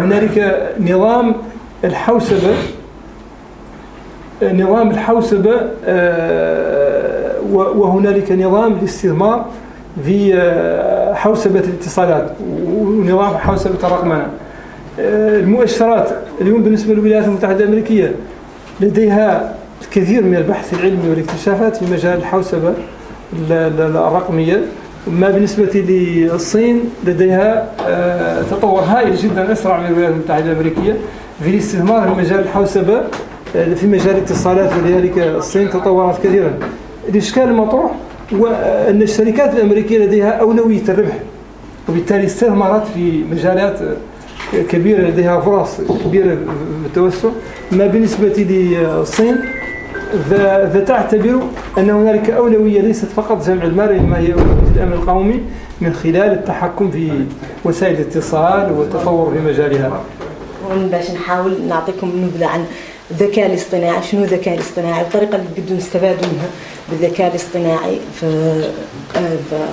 هنالك نظام الحوسبة وهنالك نظام الاستثمار في حوسبة الاتصالات ونظام حوسبة الرقمنة. المؤشرات اليوم بالنسبة للولايات المتحدة الأمريكية لديها الكثير من البحث العلمي والاكتشافات في مجال الحوسبة الرقمية، ما بالنسبة للصين لديها تطور هائل جدا أسرع من الولايات المتحدة الأمريكية في الاستثمار في مجال الحوسبة في مجال الاتصالات، ولذلك الصين تطورت كثيرا. الإشكال المطروح هو أن الشركات الأمريكية لديها أولوية الربح، وبالتالي استثمرت في مجالات كبيرة، لديها فرص كبيرة في التوسع. ما بالنسبة للصين فتعتبر أن هنالك أولوية ليست فقط جمع المال، إنما هي أولوية الأمن القومي من خلال التحكم في وسائل الاتصال والتطور في مجالها. باش نحاول نعطيكم نبذة عن الذكاء الاصطناعي. شنو الذكاء الاصطناعي؟ الطريقة اللي بدنا نستفادوا منها بالذكاء الاصطناعي في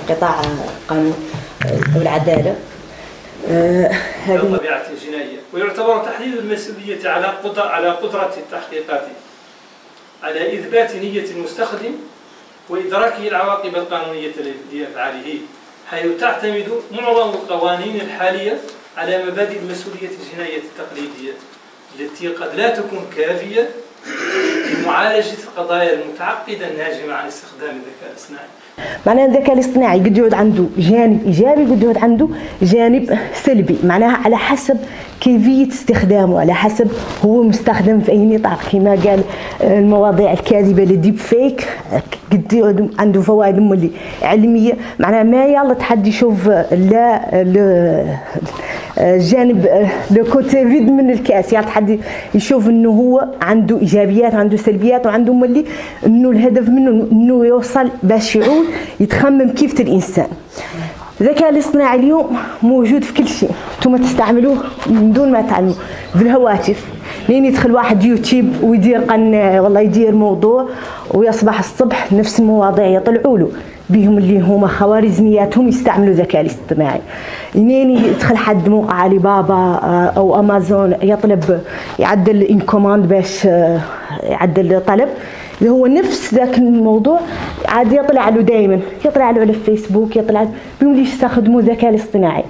قطاع القانون أو العدالة. الطبيعة الجنائية، ويعتبر تحديد المسؤولية على قدرة التحقيقات على إثبات نية المستخدم وإدراكه العواقب القانونية لأفعاله، حيث تعتمد معظم القوانين الحالية على مبادئ المسؤولية الجنائية التقليدية التي قد لا تكون كافية لمعالجة القضايا المتعقدة الناجمة عن استخدام الذكاء الاصطناعي. معناها الذكاء الاصطناعي قد يعود عنده جانب إيجابي قد يعود عنده جانب سلبي، معناها على حسب كيفية استخدامه، على حسب هو مستخدم في أي نطاق. كما قال المواضيع الكاذبة الديب فيك قد يعود عنده فوائد مولي علمية، معناها ما يلا تحد يشوف لا الجانب الكوتي فيد من الكاس، يعني حد يشوف انه هو عنده ايجابيات وعنده سلبيات، وعنده مولي انه الهدف منه انه يوصل باش يعود يتخمم كيف الانسان. الذكاء الاصطناعي اليوم موجود في كل شيء، انتم تستعملوه من دون ما تعلموا. في الهواتف لين يدخل واحد يوتيوب ويدير قناة والله يدير موضوع ويصبح الصبح نفس المواضيع يطلعوا له بهم اللي هما خوارزمياتهم يستعملوا الذكاء الاصطناعي. منين يدخل حد موقع علي بابا او امازون يطلب يعدل ان كوماند باش يعدل طلب اللي هو نفس ذاك الموضوع عاد يطلع له دائما، يطلع له على الفيسبوك، يطلع بهم اللي يستخدموا الذكاء الاصطناعي.